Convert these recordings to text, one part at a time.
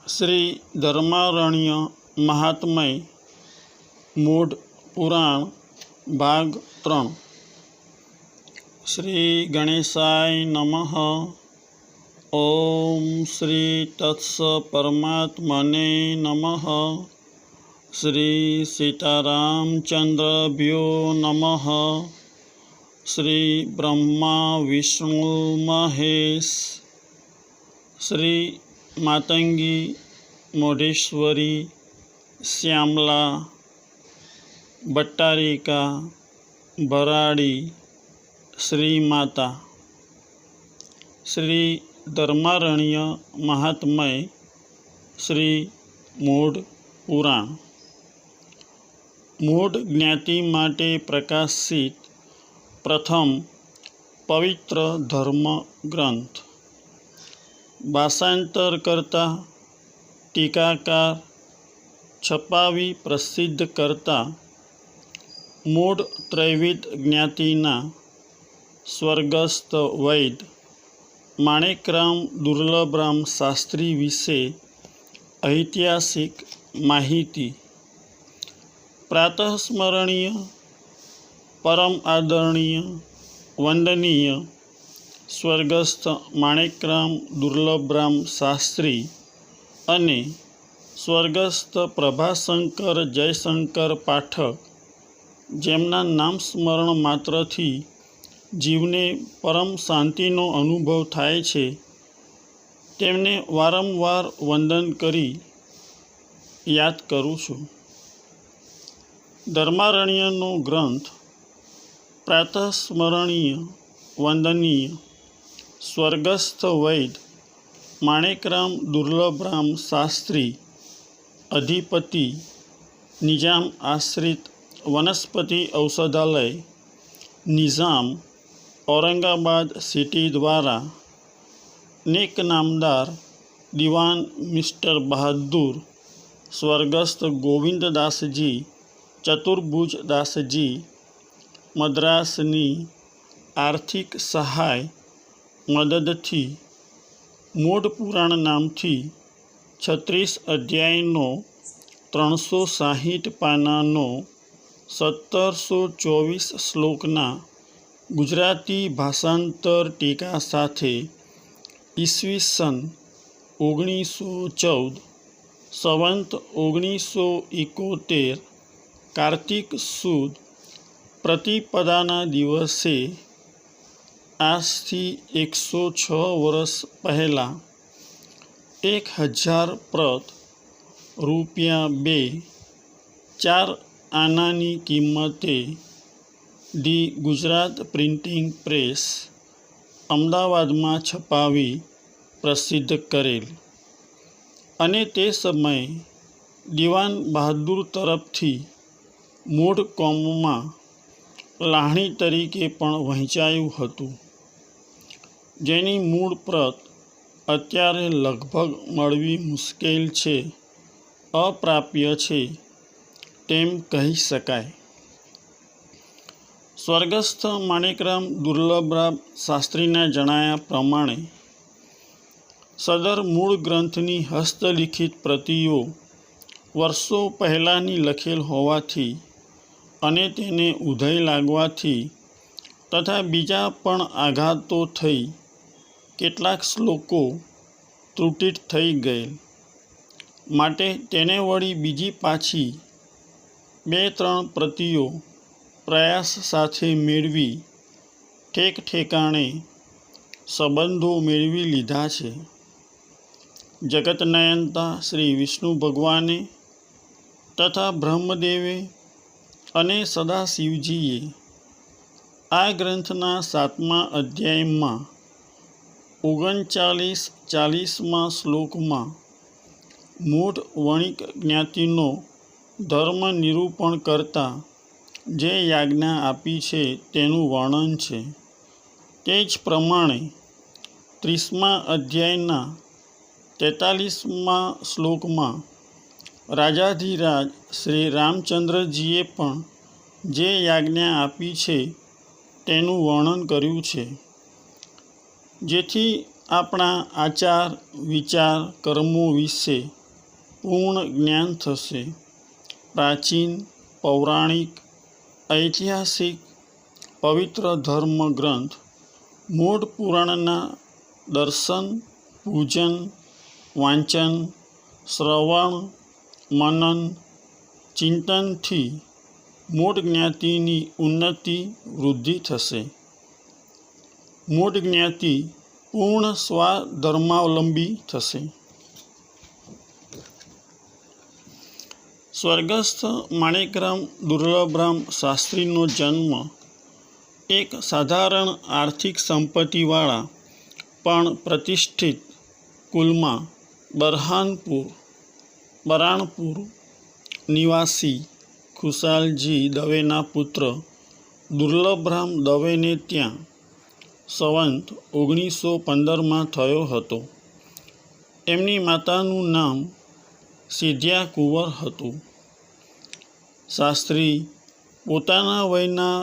श्री धर्मारण्य महात्म्य मूढ़ पुराण भाग 3। श्री गणेशाय नमः। ओम श्री तत्स परमात्मने नमः। श्री सीतारामचंद्रभ्यो नमः। श्री ब्रह्मा विष्णु महेश। श्री मातंगी मोढ़ेश्वरी श्यामला भट्टारिका भराड़ी श्री माता। श्री धर्मारण्य महात्म्य श्री मूढ़ पुराण मूढ़ ज्ञाति माटे प्रकाशित प्रथम पवित्र धर्म ग्रंथ। भाषांतर करता टीकाकार छपावी प्रसिद्ध करता मूढ़ त्रैविध ज्ञातिना स्वर्गस्थ वैद्य माणिकराम दुर्लभराम शास्त्री विશે ऐतिहासिक माहिती। प्रातः स्मरणीय परम आदरणीय वंदनीय स्वर्गस्थ माणिकराम दुर्लभराम शास्त्री अने स्वर्गस्थ प्रभाशंकर जयशंकर पाठक, जेमना नाम स्मरण मात्रथी जीवने परम शांतिनो अनुभव थाय छे, तेमने वारंवार वंदन करी याद करूँ छूं। धर्मारण्यनो ग्रंथ प्रातः स्मरणीय वंदनीय स्वर्गस्थ वैद्य माणिकराम दुर्लभराम शास्त्री अधिपति निजाम आश्रित वनस्पति औषधालय निजाम औरंगाबाद सिटी द्वारा नेक नामदार दीवान मिस्टर बहादुर स्वर्गस्थ गोविंददास जी चतुर्भुज दास जी मद्रासनी आर्थिक सहाय मददथी मूढ़ पुराण नामथी 36 अध्यायनो 360 पानानो 1724 श्लोकना गुजराती भाषांतर टीका साथे ईस्वीसन 1914 संवत 1971 कार्तिक सुद प्रतिपदाना दिवसे आजथी 106 वर्ष पहला 1000 प्रत ₹2 4 आनानी किंमते दी गुजरात प्रिंटिंग प्रेस अमदावाद में छपावी प्रसिद्ध करेल अने ते समय दीवान बहादुर तरफथी मूढ़ कोममां लाहणी तरीके पण वहेंचायुं हतुं, जेनी मूळ प्रत अत्यारे लगभग मळवी मुश्केल छे, अप्राप्य छे तेम कही शकाय। स्वर्गस्थ माणिकराम दुर्लभराम शास्त्रीना जणाया प्रमाणे सदर मूळ ग्रंथनी हस्तलिखित प्रतिओ वर्षो पहेलानी लखेल होवाथी अने तेने उधई लागवाथी तथा बीजा पण आघातो थई केटलाक श्लोको त्रुटित थई गयेल, माटे तेने वળી बीजी पाछी 2-3 प्रतिओ प्रयास साथे मेळवी ठेक ठेकाणे संबंधो मेळवी लीधा छे। जगतनयंता श्री विष्णु भगवाने तथा ब्रह्मदेवे अने सदाशिवजीए आ ग्रंथना 7मा अध्याय में 39-40 श्लोक में मूढ़ वणिक ज्ञातिनो धर्म निरूपण करता जे याज्ञा आपी छे तेनुं वर्णन छे। तेज प्रमाणे 30मा अध्यायना 43मा श्लोक में राजाधिराज श्री रामचंद्रजीए पण जे याज्ञा आपी छे तेनुं वर्णन कर्युं छे, जेथी आपणा आचार विचार कर्मों विषे પૂર્ણ જ્ઞાન થશે. પ્રાચીન, પૌરાણિક, ઐતિહાસિક, પવિત્ર ધર્મ ગ્રંથ મૂળ પુરાણના દર્શન, પૂજન, વાંચન, શ્રવણ, મનન, ચિંતનથી મૂળ જ્ઞાતિની ઉન્નતિ વૃદ્ધિ થશે. મૂળ જ્ઞાતિ પૂર્ણ સ્વાધર્માવલંબી થશે. સ્વર્ગસ્થ માણેકરામ દુર્લભરામ શાસ્ત્રીનો જન્મ એક સાધારણ આર્થિક સંપત્તિવાળા પણ પ્રતિષ્ઠિત કુલમાં બરાણપુર નિવાસી ખુશાલજી દવેના પુત્ર દુર્લભરામ દવેને ત્યાં સંવંત 1915માં થયો હતો. એમની માતાનું નામ સિધ્યા કુંવર હતું. શાસ્ત્રી પોતાના વયના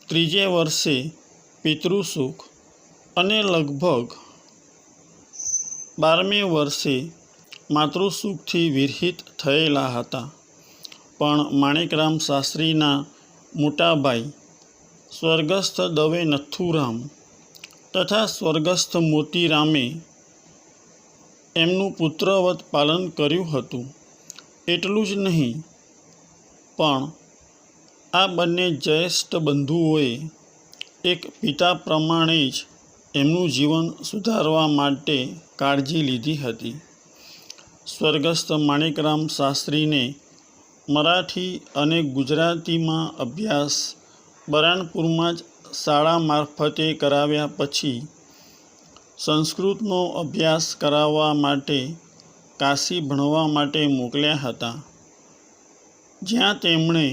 3 વર્ષે પિતૃસુખ અને લગભગ 12 વર્ષે માતૃસુખથી વિરહિત થયેલા હતા. પણ માણેકરામ શાસ્ત્રીના મોટાભાઈ સ્વર્ગસ્થ દવે નથુરામ તથા સ્વર્ગસ્થ મોતીરામે એમનું પુત્રવત પાલન કર્યું હતું. એટલું જ નહીં, પણ આ બંને જ્યેષ્ઠ બંધુઓએ એક પિતા પ્રમાણે જ એમનું જીવન સુધારવા માટે કાળજી લીધી હતી. સ્વર્ગસ્થ માણેકરામ શાસ્ત્રીને મરાઠી અને ગુજરાતીમાં અભ્યાસ બરાણપુરમાં જ શાળા મારફતે કરાવ્યા પછી સંસ્કૃતનો અભ્યાસ કરાવવા માટે કાશી ભણવા માટે મોકલ્યા હતા, જ્યાં તેમણે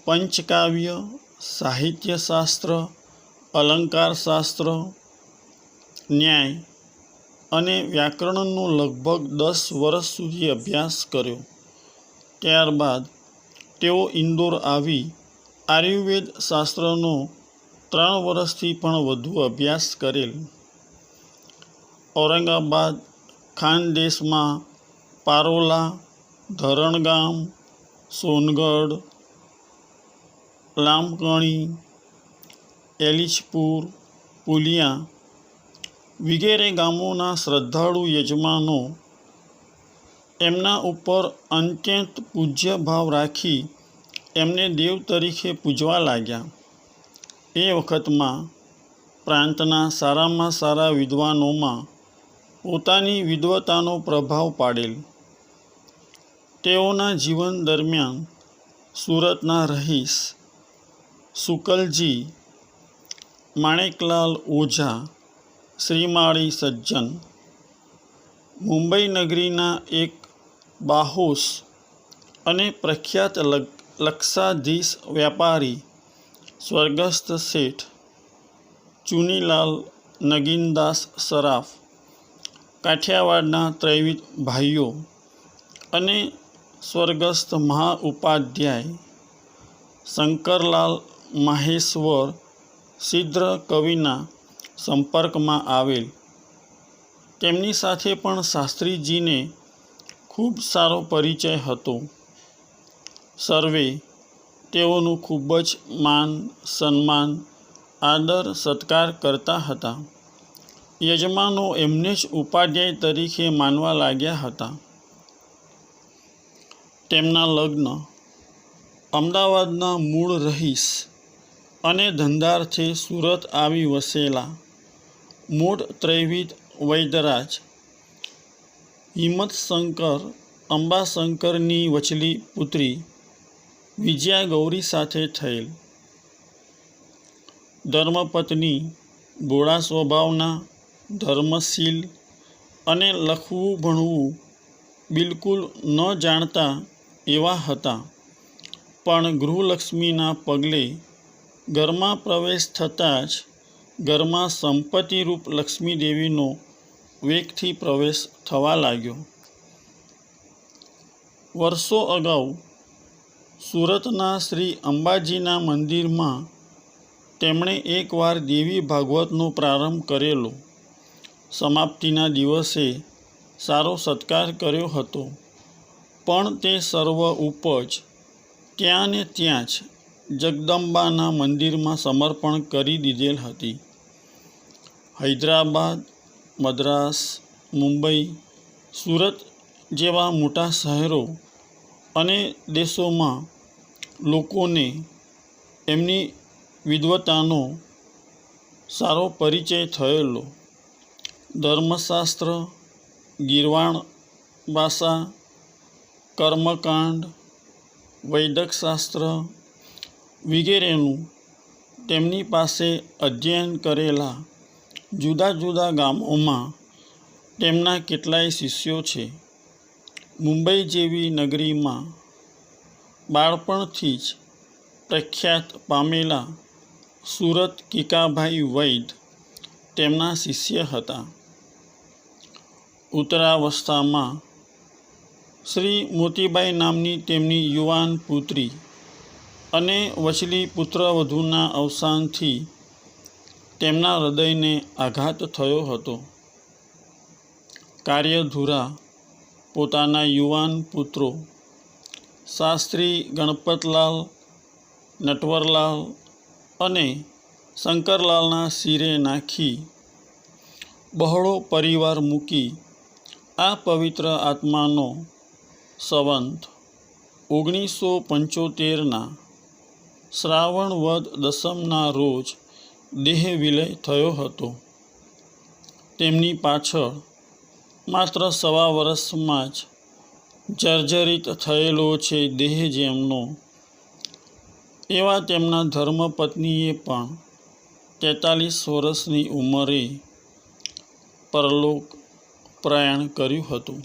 પંચકાવ્ય, સાહિત્યશાસ્ત્ર, અલંકારશાસ્ત્ર, ન્યાય અને વ્યાકરણનો લગભગ 10 વર્ષ સુધી અભ્યાસ કર્યો. ત્યારબાદ તેઓ ઇન્દોર આવી આયુર્વેદ શાસ્ત્રનો 3 વર્ષથી પણ વધુ અભ્યાસ કરેલ. ઔરંગાબાદ ખાનદેશમાં પારોલા, ધરણગામ, સોનગઢ, લામકણી, એલિચપુર, પુલિયા વગેરે ગામોના શ્રદ્ધાળુ યજમાનો એમના ઉપર અત્યંત પૂજ્ય ભાવ રાખી એમને દેવ તરીકે પૂજવા લાગ્યા. એ વખતમાં પ્રાંતના સારામાં સારા વિદ્વાનોમાં પોતાની વિદ્વતાનો પ્રભાવ પાડેલ. તેઓના જીવન દરમિયાન સુરતના રહીશ શુકલજી, માણેકલાલ ઓઝા, શ્રીમાળી સજ્જન, મુંબઈ નગરીના એક બાહોશ અને પ્રખ્યાત લક્ષાધીશ વ્યાપારી સ્વર્ગસ્થ શેઠ ચુનીલાલ નગીનદાસ સરાફ, કાઠિયાવાડના ત્રૈવિધ ભાઈઓ અને સ્વર્ગસ્થ મહાઉપાધ્યાય શંકરલાલ માહેશ્વર સિદ્ધ કવિના સંપર્કમાં આવેલ. તેમની સાથે પણ શાસ્ત્રીજીને ખૂબ સારો પરિચય હતો. સર્વે તેઓનું ખૂબ જ માન, સન્માન, આદર સત્કાર કરતા હતા. યજમાનો એમને જ ઉપાધ્યાય તરીકે માનવા લાગ્યા હતા. તેમના લગ્ન અમદાવાદના મૂળ રહીશ અને ધંધાર્થે સુરત આવી વસેલા મૂળ ત્રૈવિધ વૈદરાજ હિંમતશંકર અંબાશંકરની વચલી પુત્રી વિજયા ગૌરી સાથે થયેલ. ધર્મપત્ની ભોળા સ્વભાવના, ધર્મશીલ અને લખવું ભણવું બિલકુલ ન જાણતા એવા હતા. પણ ગૃહલક્ષ્મીના પગલે ઘરમાં પ્રવેશ થતાં જ ઘરમાં સંપત્તિરૂપ લક્ષ્મીદેવીનો વેગથી પ્રવેશ થવા લાગ્યો. વર્ષો અગાઉ સુરતના શ્રી અંબાજીના મંદિરમાં તેમણે એકવાર દેવી ભાગવતનો પ્રારંભ કરેલો. સમાપ્તિના દિવસે સારો સત્કાર કર્યો હતો, પણ તે સર્વ ઉપજ ત્યાં ને ત્યાં જ જગદંબાના મંદિરમાં સમર્પણ કરી દીધેલ હતી. હૈદરાબાદ, મદ્રાસ, મુંબઈ, સુરત જેવા મોટા શહેરો અને દેશોમાં લોકોને એમની વિદ્વતાનો સારો પરિચય થયેલો. ધર્મશાસ્ત્ર, ગીરવાણ ભાષા, કર્મકાંડ, વૈદકશાસ્ત્ર વગેરેનું તેમની પાસે અધ્યયન કરેલા જુદા જુદા ગામોમાં તેમના કેટલાય શિષ્યો છે. મુંબઈ જેવી નગરીમાં બાળપણથી જ પ્રખ્યાત પામેલા સુરત કીકાભાઈ વૈદ તેમના શિષ્ય હતા. ઉત્તરાવસ્થામાં શ્રી મોતીબાઈ નામની તેમની યુવાન પુત્રી અને વચલી પુત્રવધૂના અવસાનથી તેમના હૃદયને આઘાત થયો હતો. કાર્યધુરા પોતાના યુવાન પુત્રો શાસ્ત્રી ગણપતલાલ, નટવરલાલ અને શંકરલાલના શિરે નાખી બહોળો પરિવાર મૂકી આ પવિત્ર આત્માનો સંવંત 1975ના શ્રાવણ વદ દસમના રોજ દેહ વિલય થયો હતો. તેમની પાછળ માત્ર 1.25 વર્ષમાં જ જર્જરિત થયેલો છે દેહ જેમનો, એવા તેમના ધર્મપત્નીએ પણ 43 વર્ષની ઉંમરે પરલોક પ્રયાણ કર્યું હતું.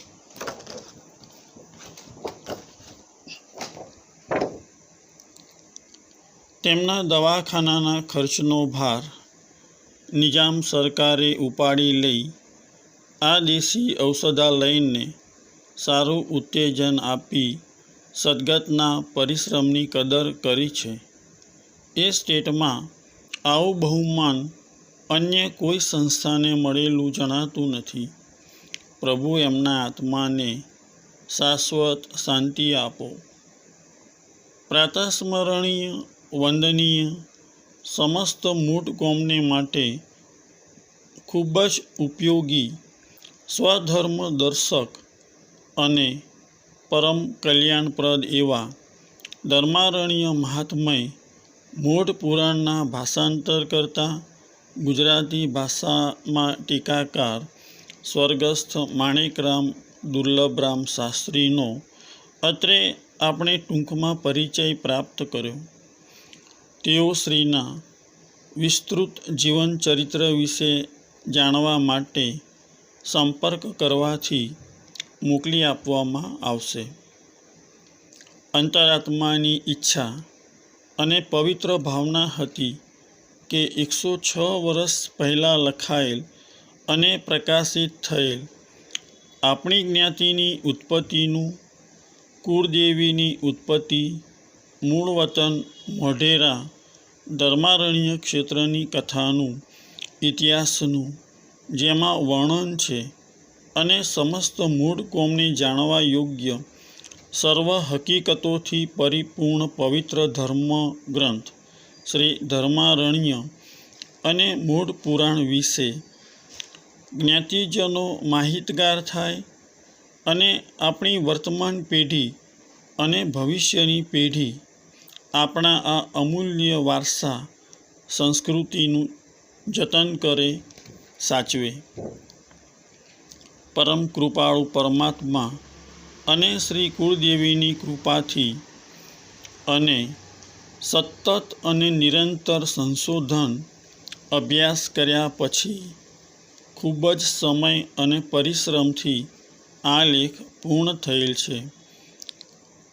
તેમના દવાખાનાના ખર્ચનો ભાર નિજામ સરકારે ઉપાડી લઈ આ દેશી ઔષધાલયને સારું ઉત્તેજન આપી સદગતના પરિશ્રમની કદર કરી છે. એ સ્ટેટમાં આવું બહુમાન અન્ય કોઈ સંસ્થાને મળેલું જણાતું નથી. પ્રભુ એમના આત્માને શાશ્વત શાંતિ આપો. પ્રાતસ્મરણીય વંદનીય સમસ્ત મૂળ કોમને માટે ખૂબ જ ઉપયોગી, સ્વધર્મ દર્શક અને પરમ કલ્યાણપ્રદ એવા ધર્મારણ્ય મહાત્મય મૂળ પુરાણના ભાષાંતર કરતા ગુજરાતી ભાષામાં ટીકાકાર સ્વર્ગસ્થ માણેકરામ દુર્લભરામ શાસ્ત્રીનો અત્રે આપણે ટૂંકમાં પરિચય પ્રાપ્ત કર્યો. તેઓ શ્રીના વિસ્તૃત જીવન ચરિત્ર વિશે જાણવા માટે સંપર્ક કરવાથી મોકલી આપવામાં આવશે. અંતરાત્માની ઈચ્છા અને પવિત્ર ભાવના હતી કે 106 વર્ષ પહેલાં લખાયેલ અને પ્રકાશિત થયેલ આપણી જ્ઞાતિની ઉત્પત્તિનું, કુળદેવીની ઉત્પત્તિ, મૂળ વતન મોઢેરા ધર્મારણ્ય ક્ષેત્રની કથાનું, ઇતિહાસનું જેમાં વર્ણન છે અને સમસ્ત મૂળ કોમને જાણવા યોગ્ય સર્વ હકીકતોથી પરિપૂર્ણ પવિત્ર ધર્મ ગ્રંથ શ્રી ધર્મારણ્ય અને મૂળ પુરાણ વિશે જ્ઞાતિજનો માહિતગાર થાય અને આપણી વર્તમાન પેઢી અને ભવિષ્યની પેઢી આપણા આ અમૂલ્ય વારસા સંસ્કૃતિનું જતન કરે, સાચવે. પરમ કૃપાળુ પરમાત્મા અને શ્રી કુળદેવીની કૃપાથી અને સતત અને નિરંતર સંશોધન અભ્યાસ કર્યા પછી ખૂબ જ સમય અને પરિશ્રમથી આ લેખ પૂર્ણ થયેલ છે.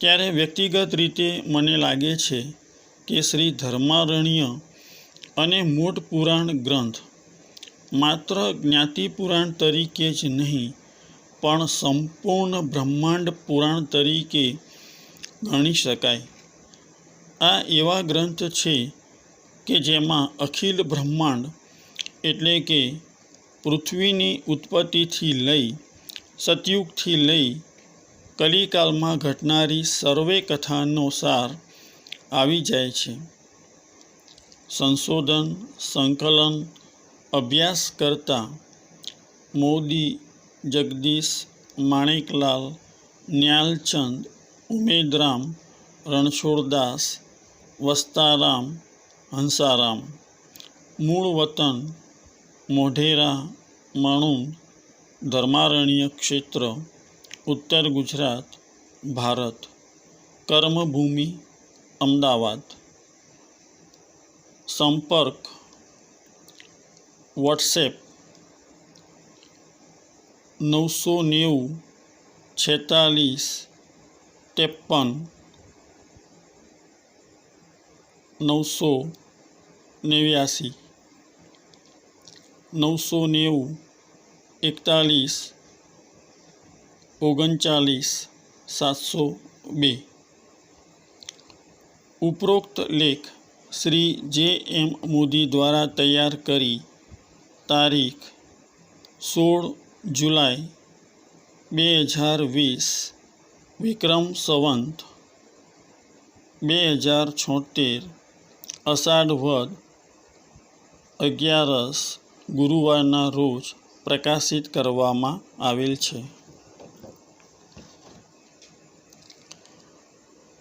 ત્યારે વ્યક્તિગત રીતે મને લાગે છે કે શ્રી ધર્મારણ્ય અને મૂળ પુરાણ ગ્રંથ માત્ર જ્ઞાતિ પુરાણ તરીકે જ નહીં પણ સંપૂર્ણ બ્રહ્માંડ પુરાણ તરીકે ગણી શકાય. આ એવા ગ્રંથ છે કે જેમાં અખિલ બ્રહ્માંડ એટલે કે પૃથ્વીની ઉત્પત્તિથી લઈ સતયુગથી લઈ કલિકાલમાં ઘટનારી સર્વે કથાનો સાર આવી જાય છે. સંશોધન, સંકલન, અભ્યાસ કરતા મોદી, જગદીશ, માણેકલાલ, ન્યાલચંદ, ઉમેદરામ, રણછોડદાસ, વસ્તારામ, હંસારામ. મૂળ વતન મોઢેરા, મણુંદ, ધર્મારણ્ય ક્ષેત્ર, ઉત્તર ગુજરાત, ભારત. કર્મભૂમિ અમદાવાદ. સંપર્ક વોટ્સએપ 990 46 53 989 990 41 39 702. ઉપરોક્ત લેખ શ્રી જે.એમ. મોદી દ્વારા તૈયાર કરી તારીખ 16 જુલાઈ 2020 વિક્રમ સંવત 2076 અષાઢ વદ 11 ગુરુવારના રોજ પ્રકાશિત કરવામાં આવેલ છે.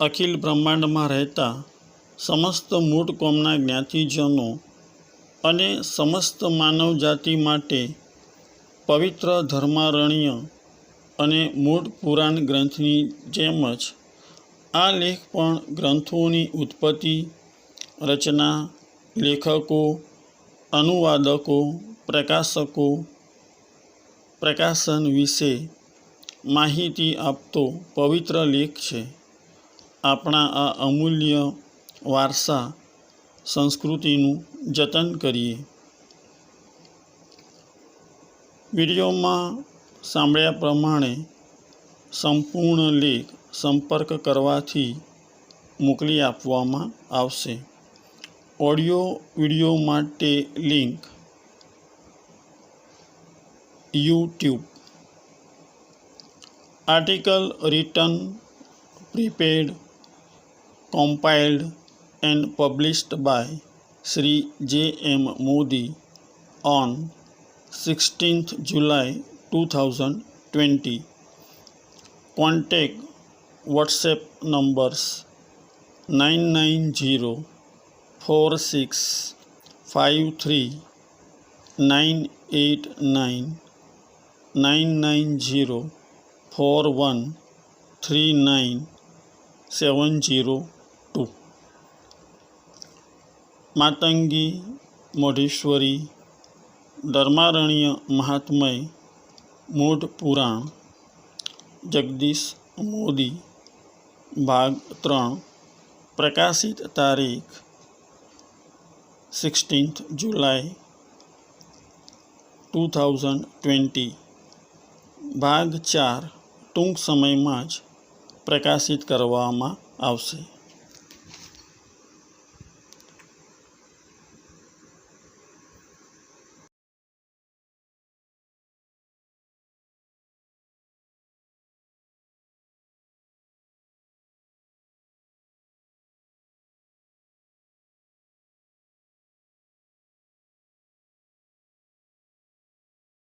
અખિલ બ્રહ્માંડમાં રહેતા સમસ્ત મૂળ કોમના જ્ઞાતિજનો અને સમસ્ત માનવજાતિ માટે પવિત્ર ધર્મારણ્ય અને મૂળ પુરાણ ગ્રંથની જેમ જ આ લેખ પણ ગ્રંથોની ઉત્પત્તિ, રચના, લેખકો, અનુવાદકો, પ્રકાશકો, પ્રકાશન વિશે માહિતી આપતો પવિત્ર લેખ છે. આપણા આ અમૂલ્ય વારસા સંસ્કૃતિનું જતન કરીએ. વિડીયોમાં સાંભળ્યા પ્રમાણે સંપૂર્ણ લેખ સંપર્ક કરવાથી મોકલી આપવામાં આવશે. ઓડિયો વિડીયો માટે link YouTube. Article written, prepared, compiled and published by Sri J.M. Modi on 16th July 2020. Contact WhatsApp numbers 990 46 53 989 990 41 39 702. Matangi Modheshwari ધર્મારણ્ય મહાત્મય મૂળ પુરાણ જગદીશ મોદી ભાગ 3 પ્રકાશિત તારીખ 16th જુલાઈ 2020. ભાગ 4 ટૂંક સમયમાં જ પ્રકાશિત કરવામાં આવશે.